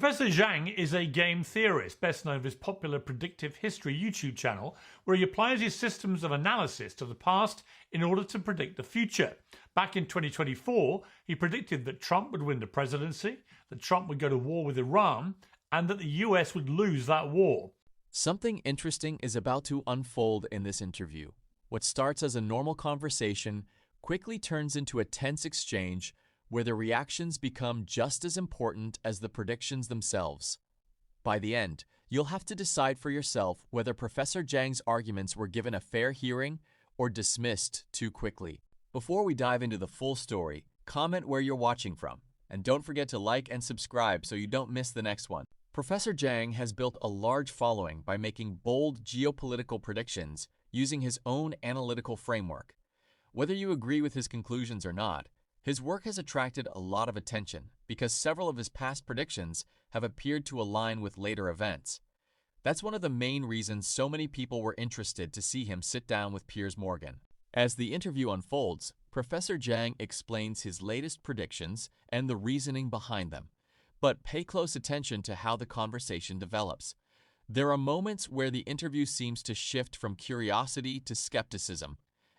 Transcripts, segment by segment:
Professor Jiang is a game theorist, best known for his popular predictive history YouTube channel, where he applies his systems of analysis to the past in order to predict the future. Back in 2024, he predicted that Trump would win the presidency, that Trump would go to war with Iran, and that the US would lose that war. Something interesting is about to unfold in this interview. What starts as a normal conversation quickly turns into a tense exchange where the reactions become just as important as the predictions themselves. By the end, you'll have to decide for yourself whether Professor Jiang's arguments were given a fair hearing or dismissed too quickly. Before we dive into the full story, comment where you're watching from, and don't forget to like and subscribe so you don't miss the next one. Professor Jiang has built a large following by making bold geopolitical predictions using his own analytical framework. Whether you agree with his conclusions or not, his work has attracted a lot of attention because several of his past predictions have appeared to align with later events. That's one of the main reasons so many people were interested to see him sit down with Piers Morgan. As the interview unfolds, Professor Jiang explains his latest predictions and the reasoning behind them. But pay close attention to how the conversation develops. There are moments where the interview seems to shift from curiosity to skepticism,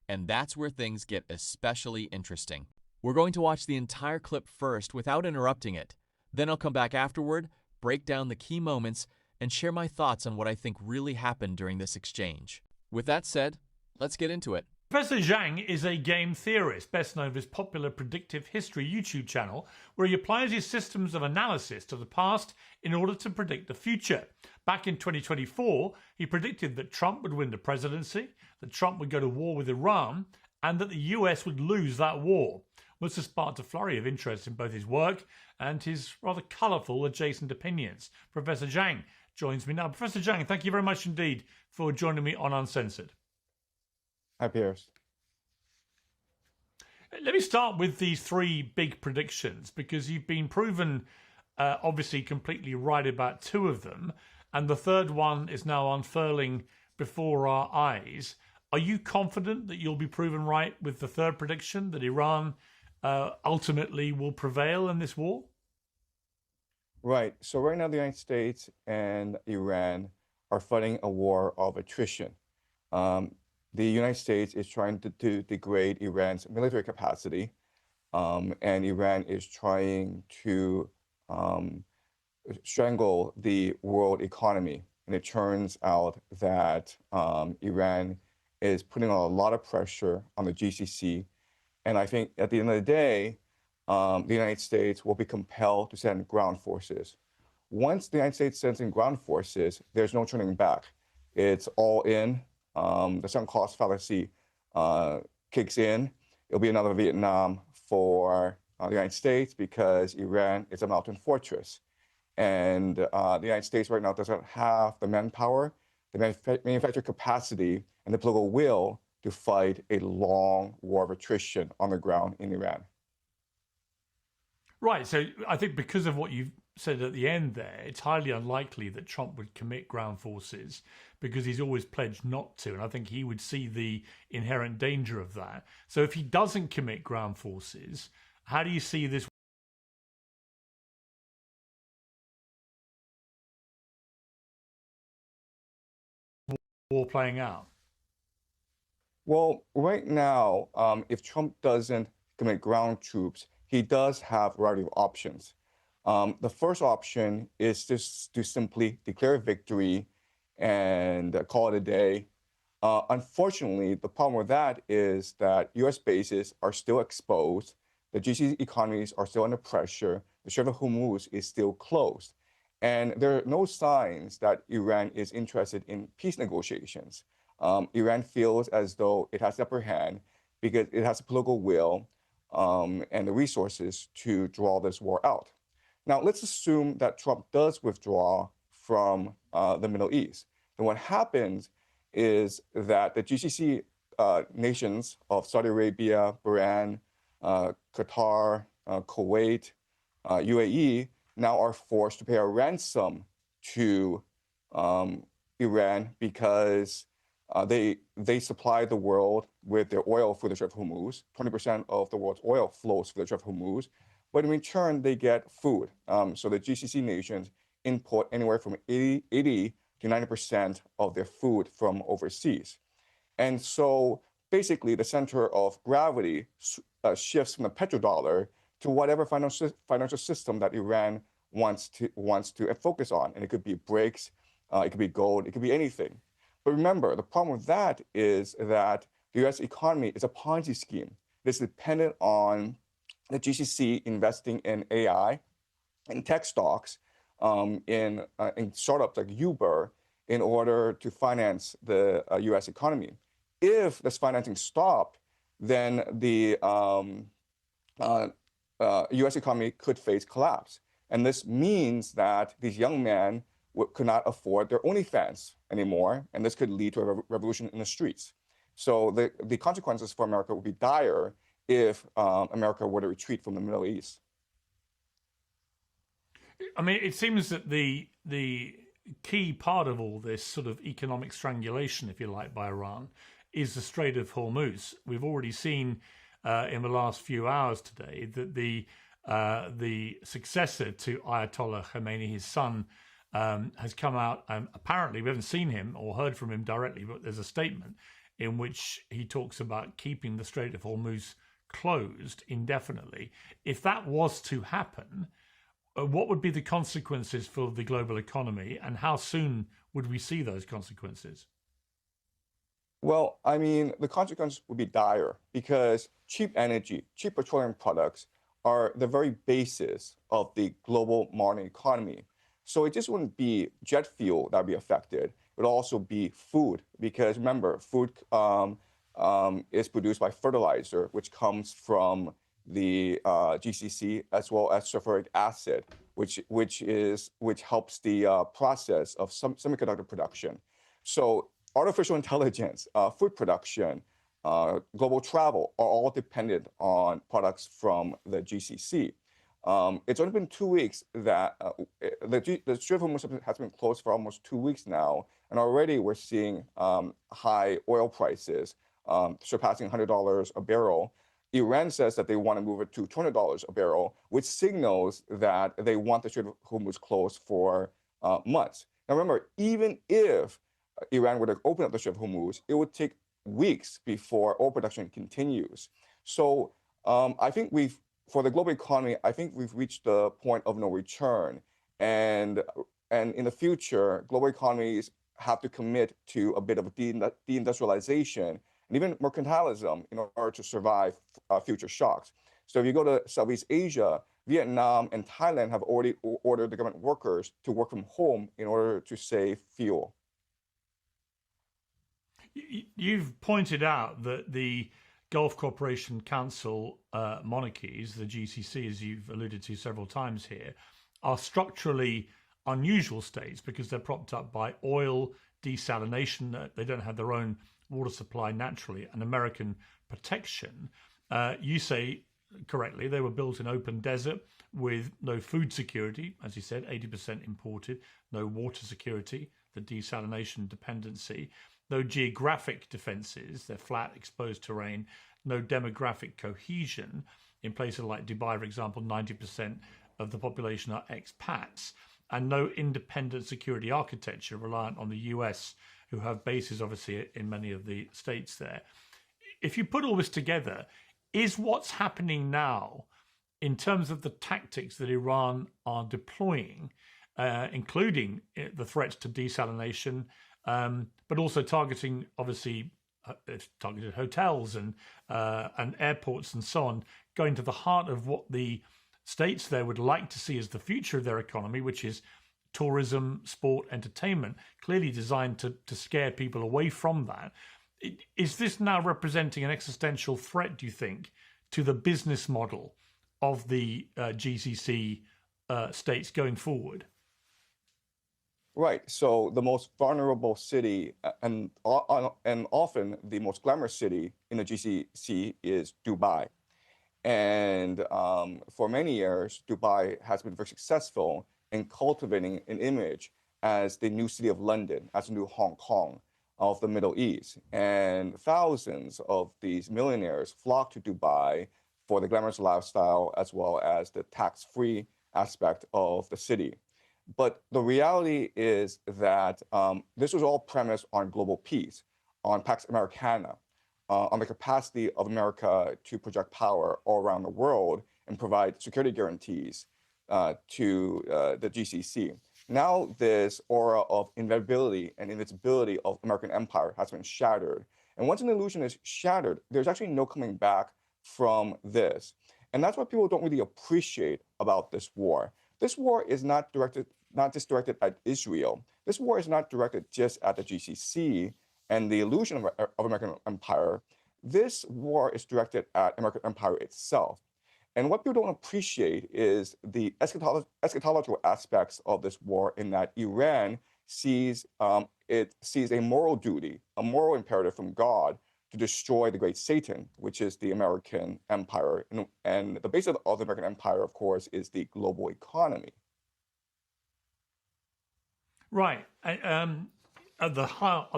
and that's where things get especially interesting. We're going to watch the entire clip first without interrupting it. Then I'll come back afterward, break down the key moments, and share my thoughts on what I think really happened during this exchange. With that said, let's get into it. Professor Jiang is a game theorist, best known for his popular predictive history YouTube channel, where he applies his systems of analysis to the past in order to predict the future. Back in 2024, he predicted that Trump would win the presidency, that Trump would go to war with Iran, and that the US would lose that war. This has sparked a flurry of interest in both his work and his rather colourful adjacent opinions. Professor Jiang joins me now. Professor Jiang, thank you very much indeed for joining me on Uncensored. Hi, Piers. Let me start with these three big predictions because you've been proven obviously completely right about two of them, and the third one is now unfurling before our eyes. Are you confident that you'll be proven right with the third prediction, that Iran ultimately will prevail in this war? Right. So right now, the United States and Iran are fighting a war of attrition. The United States is trying to degrade Iran's military capacity, and Iran is trying to strangle the world economy. And it turns out that Iran is putting a lot of pressure on the GCC. And I think at the end of the day, the United States will be compelled to send ground forces. Once the United States sends in ground forces, there's no turning back. It's all in. The sunk cost fallacy kicks in. It'll be another Vietnam for the United States because Iran is a mountain fortress. And the United States right now doesn't have the manpower, the manufacturing capacity, and the political will to fight a long war of attrition on the ground in Iran. Right. So I think because of what you've said at the end there, it's highly unlikely that Trump would commit ground forces because he's always pledged not to. And I think he would see the inherent danger of that. So if he doesn't commit ground forces, how do you see this war playing out? Well, right now, if Trump doesn't commit ground troops, he does have a variety of options. The first option is just to simply declare victory and call it a day. Unfortunately, the problem with that is that U.S. bases are still exposed. The GCC economies are still under pressure. The Strait of Hormuz is still closed. And there are no signs that Iran is interested in peace negotiations. Iran feels as though it has the upper hand because it has the political will and the resources to draw this war out. Now, let's assume that Trump does withdraw from the Middle East. Then what happens is that the GCC nations of Saudi Arabia, Bahrain, Qatar, Kuwait, UAE now are forced to pay a ransom to Iran because they supply the world with their oil through the Strait of Hormuz. 20% of the world's oil flows through the Strait of Hormuz. but in return, they get food. So the GCC nations import anywhere from 80 to 90% of their food from overseas. And so basically, the center of gravity shifts from the petrodollar to whatever financial system that Iran wants to focus on. And it could be BRICS, it could be gold, it could be anything. But remember, the problem with that is that the US economy is a Ponzi scheme. It's dependent on the GCC investing in AI, in tech stocks, in startups like Uber in order to finance the US economy. If this financing stopped, then the US economy could face collapse. And this means that these young men could not afford their OnlyFans anymore, and this could lead to a revolution in the streets. So the consequences for America would be dire if America were to retreat from the Middle East. I mean, it seems that the key part of all this sort of economic strangulation, if you like, by Iran is the Strait of Hormuz. We've already seen in the last few hours today that the successor to Ayatollah Khomeini, his son, has come out. Apparently, we haven't seen him or heard from him directly, but there's a statement in which he talks about keeping the Strait of Hormuz closed indefinitely. If that was to happen, what would be the consequences for the global economy, and how soon would we see those consequences? Well, I mean, the consequences would be dire because cheap energy, cheap petroleum products are the very basis of the global modern economy. So it just wouldn't be jet fuel that would be affected. It would also be food because remember, food is produced by fertilizer, which comes from the GCC, as well as sulfuric acid, which helps the process of some semiconductor production. So artificial intelligence, food production, global travel are all dependent on products from the GCC. It's only been 2 weeks that the Strait of Hormuz has been closed for almost 2 weeks now, and already we're seeing high oil prices surpassing $100 a barrel. Iran says that they want to move it to $200 a barrel, which signals that they want the Strait of Hormuz closed for months. Now remember, even if Iran were to open up the Strait of Hormuz, it would take weeks before oil production continues. So I think for the global economy, I think we've reached the point of no return. And in the future, global economies have to commit to a bit of deindustrialization and even mercantilism in order to survive future shocks. So if you go to Southeast Asia, Vietnam and Thailand have already ordered the government workers to work from home in order to save fuel. You've pointed out that the Gulf Cooperation Council monarchies, the GCC, as you've alluded to several times here, are structurally unusual states because they're propped up by oil, desalination. They don't have their own water supply naturally, and American protection. You say correctly, they were built in open desert with no food security, as you said, 80% imported, no water security, the desalination dependency, no geographic defenses, they're flat, exposed terrain, no demographic cohesion. In places like Dubai, for example, 90% of the population are expats, and no independent security architecture reliant on the US, who have bases obviously in many of the states there. If you put all this together, is what's happening now in terms of the tactics that Iran are deploying, including the threats to desalination, but also targeting, obviously, targeted hotels and airports and so on, going to the heart of what the states there would like to see as the future of their economy, which is tourism, sport, entertainment, clearly designed to scare people away from that. Is this now representing an existential threat, do you think, to the business model of the GCC states going forward? Right. So the most vulnerable city and often the most glamorous city in the GCC is Dubai. And for many years, Dubai has been very successful in cultivating an image as the new city of London, as the new Hong Kong of the Middle East. And thousands of these millionaires flock to Dubai for the glamorous lifestyle as well as the tax-free aspect of the city. But the reality is that this was all premised on global peace, on Pax Americana, on the capacity of America to project power all around the world and provide security guarantees to the GCC. Now this aura of inevitability and invincibility of American empire has been shattered. And once an illusion is shattered, there's actually no coming back from this. And that's what people don't really appreciate about this war. This war is not just directed at Israel. This war is not directed just at the GCC and the illusion of American empire. This war is directed at American empire itself. And what people don't appreciate is the eschatological aspects of this war, in that Iran sees a moral duty, a moral imperative from God to destroy the great Satan, which is the American empire. And the base of the American empire, of course, is the global economy. Right. At the heart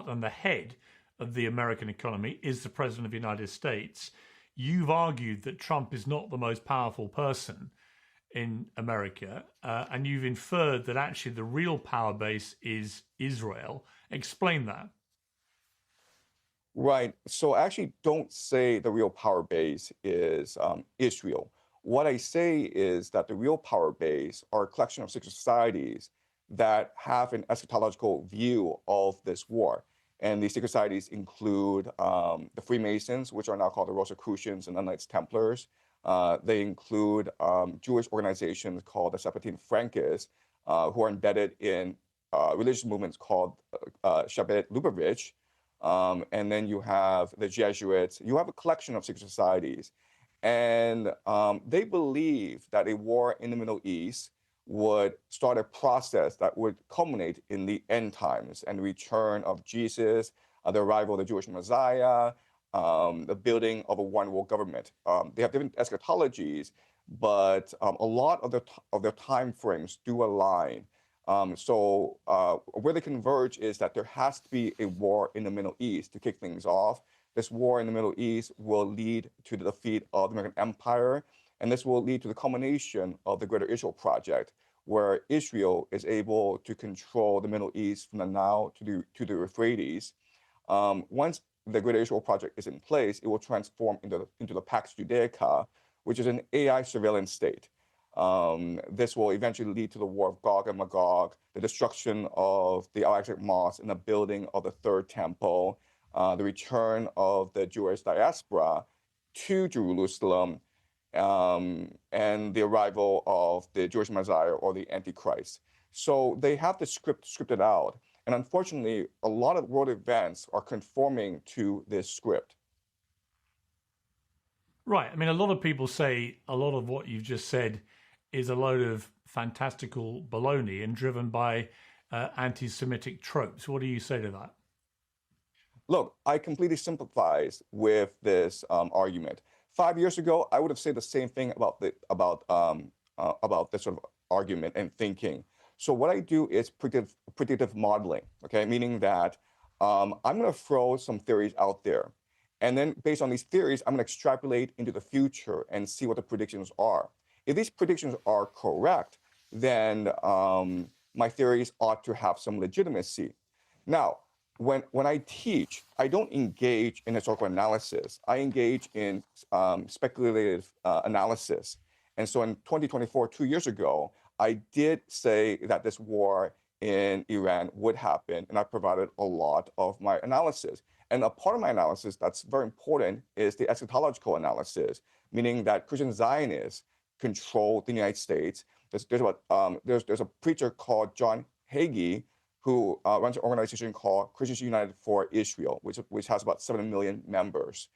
and the head of the American economy is the President of the United States. You've argued that Trump is not the most powerful person in America, and you've inferred that actually the real power base is Israel. Explain that. Right. So I actually don't say the real power base is Israel. What I say is that the real power base are a collection of secret societies that have an eschatological view of this war. And these secret societies include the Freemasons, which are now called the Rosicrucians and the Knights Templars. They include Jewish organizations called the Sephardim Frankists, who are embedded in religious movements called Shabbat Lubavitch. And then you have the Jesuits. You have a collection of secret societies. And they believe that a war in the Middle East would start a process that would culminate in the end times and the return of Jesus, the arrival of the Jewish Messiah, the building of a one world government. They have different eschatologies, but a lot of their time frames do align. So where they converge is that there has to be a war in the Middle East to kick things off. This war in the Middle East will lead to the defeat of the American empire. And this will lead to the culmination of the Greater Israel Project, where Israel is able to control the Middle East from the Nile to the Euphrates. Once the Greater Israel Project is in place, it will transform into the Pax Judaica, which is an AI surveillance state. This will eventually lead to the war of Gog and Magog, the destruction of the Al-Aqsa Mosque and the building of the Third Temple, the return of the Jewish diaspora to Jerusalem, and the arrival of the Jewish Messiah or the Antichrist. So they have the scripted out. And unfortunately, a lot of world events are conforming to this script. Right. I mean, a lot of people say a lot of what you've just said is a load of fantastical baloney and driven by anti-Semitic tropes. What do you say to that? Look, I completely sympathize with this argument. 5 years ago, I would have said the same thing about this sort of argument and thinking. So what I do is predictive modeling, okay? Meaning that I'm going to throw some theories out there. And then based on these theories, I'm going to extrapolate into the future and see what the predictions are. If these predictions are correct, then my theories ought to have some legitimacy. Now, when I teach, I don't engage in historical analysis. I engage in speculative analysis. And so in 2024, 2 years ago, I did say that this war in Iran would happen, and I provided a lot of my analysis. And a part of my analysis that's very important is the eschatological analysis, meaning that Christian Zionists control the United States. There's a preacher called John Hagee who runs an organization called Christians United for Israel, which has about 7 million members.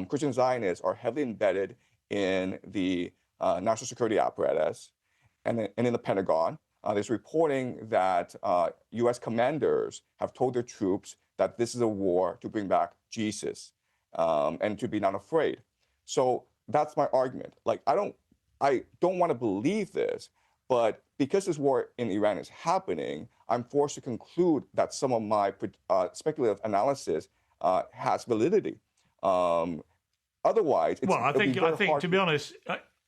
Christian Zionists are heavily embedded in the national security apparatus and in the Pentagon. There's reporting that U.S. commanders have told their troops that this is a war to bring back Jesus and to be not afraid. So that's my argument. Like, I don't want to believe this, but because this war in Iran is happening, I'm forced to conclude that some of my speculative analysis has validity. Otherwise, Well, I it'll be think very hard to be honest,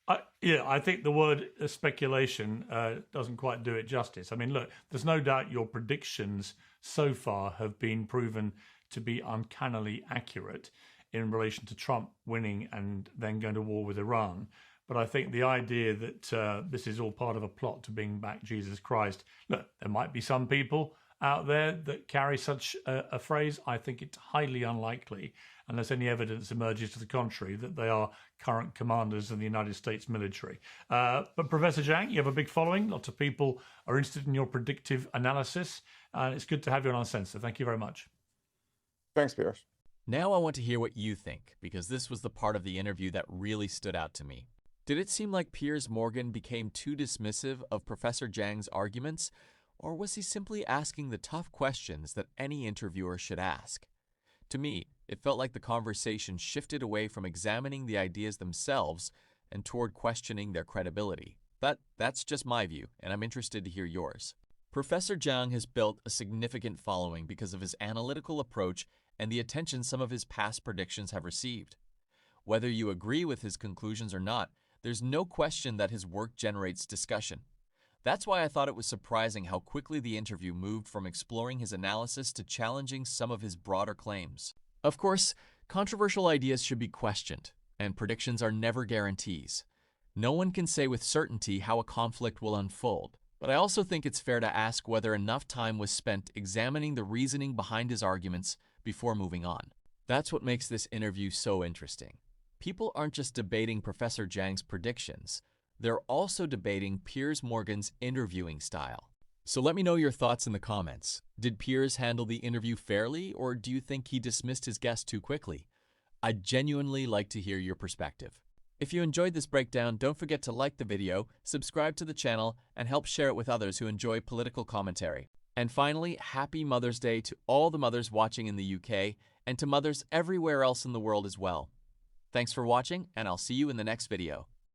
I think the word speculation doesn't quite do it justice. I mean, look, there's no doubt your predictions so far have been proven to be uncannily accurate in relation to Trump winning and then going to war with Iran. But I think the idea that this is all part of a plot to bring back Jesus Christ, look, there might be some people out there that carry such a phrase. I think it's highly unlikely, unless any evidence emerges to the contrary, that they are current commanders in the United States military. But Professor Jiang, you have a big following. Lots of people are interested in your predictive analysis, and it's good to have you on Uncensored. Thank you very much. Thanks, Piers. Now I want to hear what you think, because this was the part of the interview that really stood out to me. Did it seem like Piers Morgan became too dismissive of Professor Jiang's arguments, or was he simply asking the tough questions that any interviewer should ask? To me, it felt like the conversation shifted away from examining the ideas themselves and toward questioning their credibility. But that's just my view, and I'm interested to hear yours. Professor Jiang has built a significant following because of his analytical approach and the attention some of his past predictions have received. Whether you agree with his conclusions or not, there's no question that his work generates discussion. That's why I thought it was surprising how quickly the interview moved from exploring his analysis to challenging some of his broader claims. Of course, controversial ideas should be questioned, and predictions are never guarantees. No one can say with certainty how a conflict will unfold, but I also think it's fair to ask whether enough time was spent examining the reasoning behind his arguments before moving on. That's what makes this interview so interesting. People aren't just debating Professor Jiang's predictions, they're also debating Piers Morgan's interviewing style. So let me know your thoughts in the comments. Did Piers handle the interview fairly, or do you think he dismissed his guest too quickly? I'd genuinely like to hear your perspective. If you enjoyed this breakdown, don't forget to like the video, subscribe to the channel, and help share it with others who enjoy political commentary. And finally, happy Mother's Day to all the mothers watching in the UK and to mothers everywhere else in the world as well. Thanks for watching, and I'll see you in the next video.